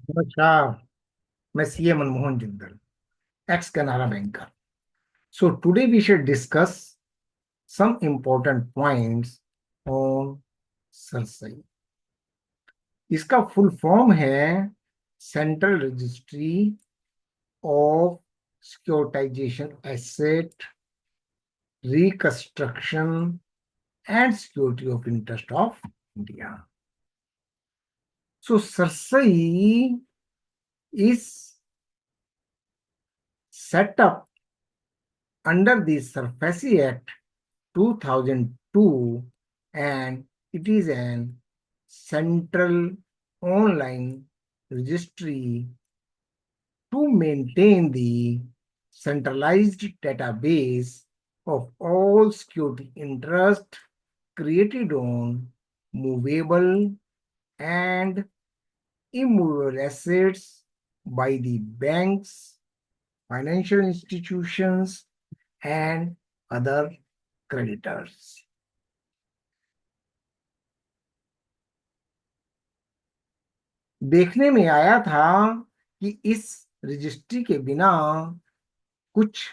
नमस्कार। मैं CA Manmohan Jindal, ex Canara banker. So today we should discuss some important points on CERSAI. इसका full form है central registry of securitisation asset reconstruction and security of interest of India. So CERSAI is set up under the SARFAESI Act 2002, and it is an central online registry to maintain the centralized database of all security interest created on movable and immovable assets by the banks, financial institutions, and other creditors. देखने में आया था कि इस registry के बिना कुछ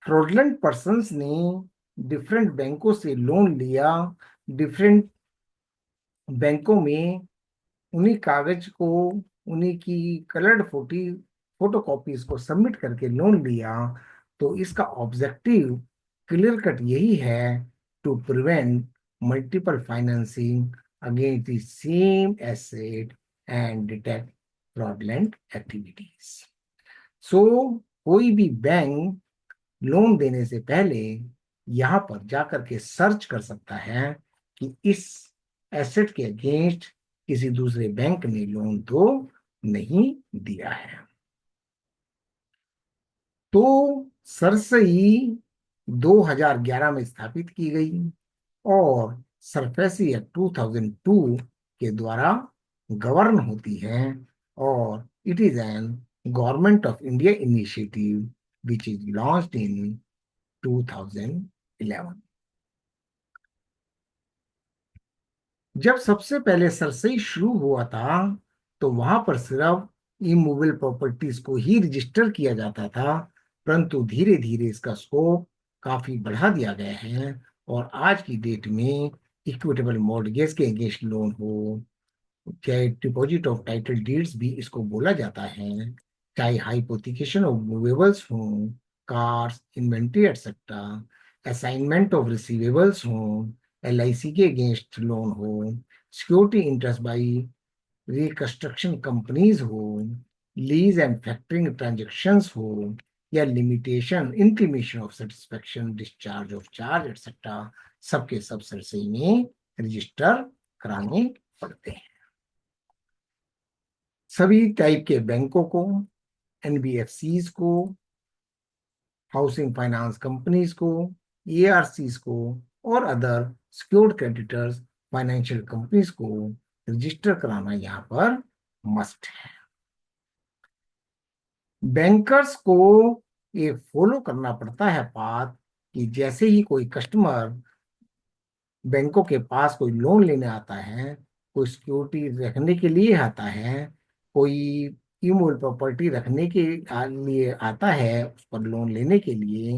fraudulent persons ने डिफरेंट बैंकों से लोन लिया, डिफरेंट बैंकों में उन्हीं कागज को, उन्हीं की कलर्ड फोटो कॉपीज को सबमिट करके लोन लिया। तो इसका ऑब्जेक्टिव क्लियर कट यही है, to prevent multiple financing against the same asset and detect fraudulent activities. So कोई भी बैंक लोन देने से पहले यहाँ पर जाकर के सर्च कर सकता है कि इस एसेट के अगेंस्ट किसी दूसरे बैंक ने लोन तो नहीं दिया है। तो सरसई 2011 में स्थापित की गई और सरफेसी एक्ट 2002 के द्वारा गवर्न होती है, और it is an government of India initiative which is launched in 2011। जब सबसे पहले सरसई शुरू हुआ था तो वहां पर सिर्फ इमूवेबल प्रॉपर्टीज को ही रजिस्टर किया जाता था, परंतु धीरे धीरे इसका स्कोप काफी बढ़ा दिया गया है। और आज की डेट में इक्विटेबल मॉर्टगेज के अगेंस्ट लोन हो, चाहे डिपॉजिट ऑफ टाइटल डीड्स भी इसको बोला जाता है, चाहे हाइपोथिकेशन ऑफ मूवेबल्स हो, cars, inventory etcetera, assignment of receivables हो, एलआईसी के अगेंस्ट लोन हो, security interest by reconstruction companies हो, लीज एंड फैक्टरिंग ट्रांजेक्शन्स हो, या limitation intimation of satisfaction discharge of charge etcetera, सबके सब सरसई में रजिस्टर कराने पड़ते हैं। सभी टाइप के बैंकों को, एनबीएफसीज को, हाउसिंग फाइनेंस कंपनीज को, एआरसीज को और other secured creditors financial companies को रजिस्टर कराना यहाँ पर मस्ट है। बैंकर्स को ये फॉलो करना पड़ता है बात कि जैसे ही कोई कस्टमर बैंकों के पास कोई लोन लेने आता है, कोई सिक्योरिटी रखने के लिए आता है, कोई इमूवेबल प्रॉपर्टी रखने के लिए आता है, उस पर लोन लेने के लिए,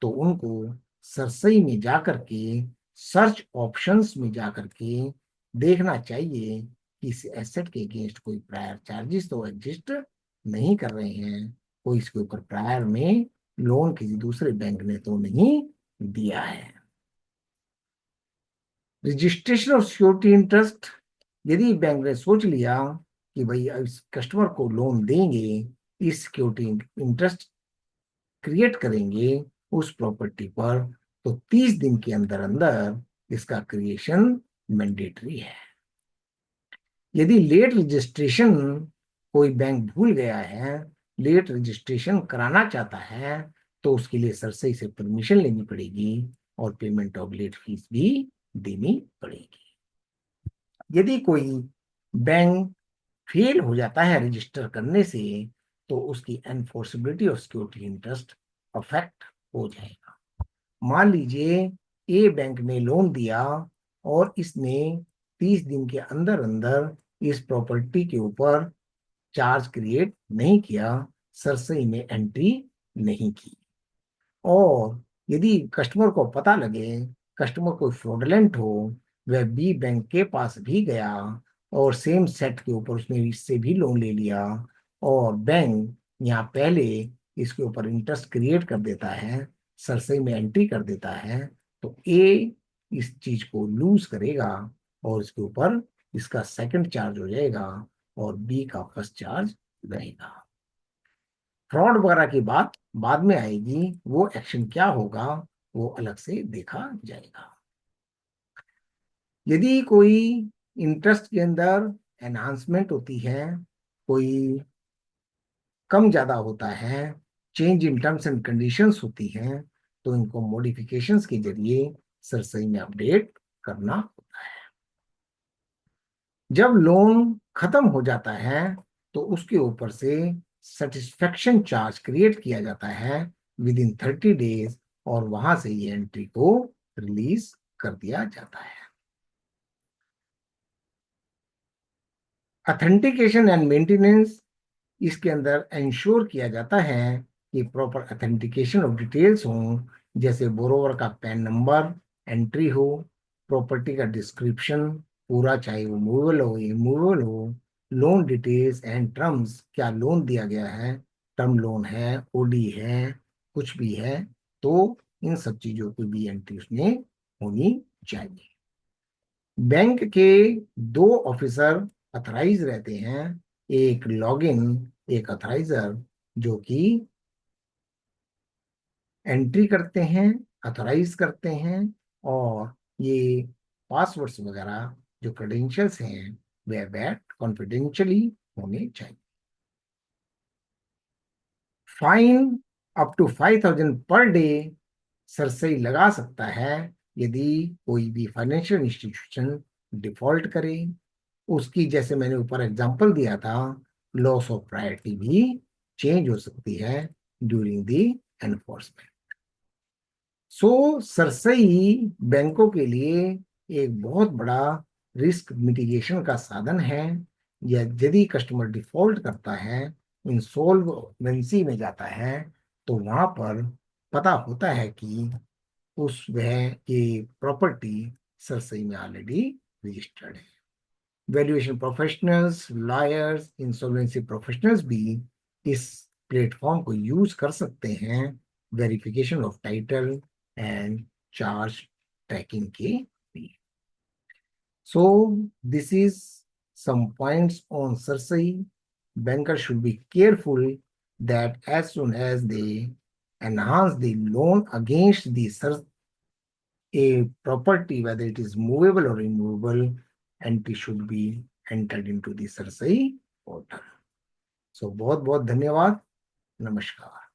तो उनको सरसई में जाकर के, सर्च ऑप्शंस में जाकर के देखना चाहिए कि इस एसेट के अगेंस्ट कोई प्रायर चार्जेस तो एग्जिस्ट नहीं कर रहे हैं, कोई इसके ऊपर प्रायर में लोन किसी दूसरे बैंक ने तो नहीं दिया है। रजिस्ट्रेशन ऑफ सिक्योरिटी इंटरेस्ट, यदि बैंक ने सोच लिया कि भाई इस कस्टमर को लोन देंगे, इस सिक्योरिटी इंटरेस्ट क्रिएट करेंगे उस प्रॉपर्टी पर, तो 30 दिन के अंदर अंदर इसका क्रिएशन मैंडेटरी है। यदि लेट रजिस्ट्रेशन कोई बैंक भूल गया है, लेट रजिस्ट्रेशन कराना चाहता है, तो उसके लिए सरसई से परमिशन लेनी पड़ेगी और पेमेंट ऑफ लेट फीस भी देनी पड़ेगी। यदि कोई बैंक फेल हो जाता है रजिस्टर करने से, तो उसकी enforceability of security interest affect हो जाएगा। मान लीजिए ए बैंक ने लोन दिया और इसने 30 दिन के अंदर अंदर इस प्रॉपर्टी के ऊपर चार्ज क्रिएट नहीं किया, सरसई में एंट्री नहीं की। और यदि कस्टमर को पता लगे, कस्टमर कोई फ्रॉडलेंट हो, वह बी बैंक के पास भी गया और सेम सेट के ऊपर उसने इससे भी लोन ले लिया, और बैंक यहाँ पहले इसके ऊपर इंटरेस्ट क्रिएट कर देता है, सरसई में एंट्री कर देता है, तो ए इस चीज को लूज करेगा और इसके ऊपर इसका सेकंड चार्ज हो जाएगा और बी का फर्स्ट चार्ज रहेगा। फ्रॉड वगैरह की बात बाद में आएगी, वो एक्शन क्या होगा वो अलग से देखा जाएगा। यदि कोई इंटरेस्ट के अंदर एनहांसमेंट होती है, कोई कम ज्यादा होता है, change in terms and conditions होती हैं, तो इनको मॉडिफिकेशंस के जरिए सरसई में अपडेट करना होता है। जब लोन खत्म हो जाता है तो उसके ऊपर से सेटिस्फेक्शन चार्ज क्रिएट किया जाता है विद इन 30 डेज, और वहां से ये एंट्री को रिलीज कर दिया जाता है। ऑथेंटिकेशन एंड मेंटेनेंस, इसके अंदर इंश्योर किया जाता है कि प्रॉपर ऑथेंटिकेशन ऑफ डिटेल्स हों, जैसे बोरोवर का पैन नंबर एंट्री हो, प्रॉपर्टी का डिस्क्रिप्शन पूरा, चाहे वो मूवेबल हो इमूवेबल हो, लोन डिटेल्स एंड टर्म्स, क्या लोन दिया गया है, टर्म लोन है, ओडी है, कुछ भी है, तो इन सब चीजों की भी एंट्री उसमें होनी चाहिए। बैंक के दो ऑफिसर अथराइज रहते हैं, एक लॉगिन, एक अथराइजर, जो कि एंट्री करते हैं, अथराइज करते हैं, और ये पासवर्ड्स वगैरह जो क्रेडेंशियल्स हैं वे बैट कॉन्फिडेंशियली होने चाहिए। Fine up to 5,000 per day Sarsai लगा सकता है यदि कोई भी फाइनेंशियल इंस्टीट्यूशन डिफॉल्ट करे। उसकी, जैसे मैंने ऊपर एग्जांपल दिया था, लॉस ऑफ प्रायोरिटी भी चेंज हो सकती है ड्यूरिंग द एनफोर्समेंट। सो सरसई बैंकों के लिए एक बहुत बड़ा रिस्क मिटिगेशन का साधन है। या यदि कस्टमर डिफॉल्ट करता है, इंसॉल्वेंसी में जाता है, तो वहां पर पता होता है कि उस वह ये प्रॉपर्टी सरसई में ऑलरेडी रजिस्टर्ड है। Valuation professionals, lawyers, insolvency professionals भी इस प्लेटफॉर्म को यूज कर सकते हैं verification of title and charge tracking के लिए। So this is some points on Cersei. Bankers should be careful that as soon as they enhance the loan against the a property, whether it is movable or immovable, entry should be entered into the Cersei portal. So बहुत बहुत धन्यवाद, नमस्कार।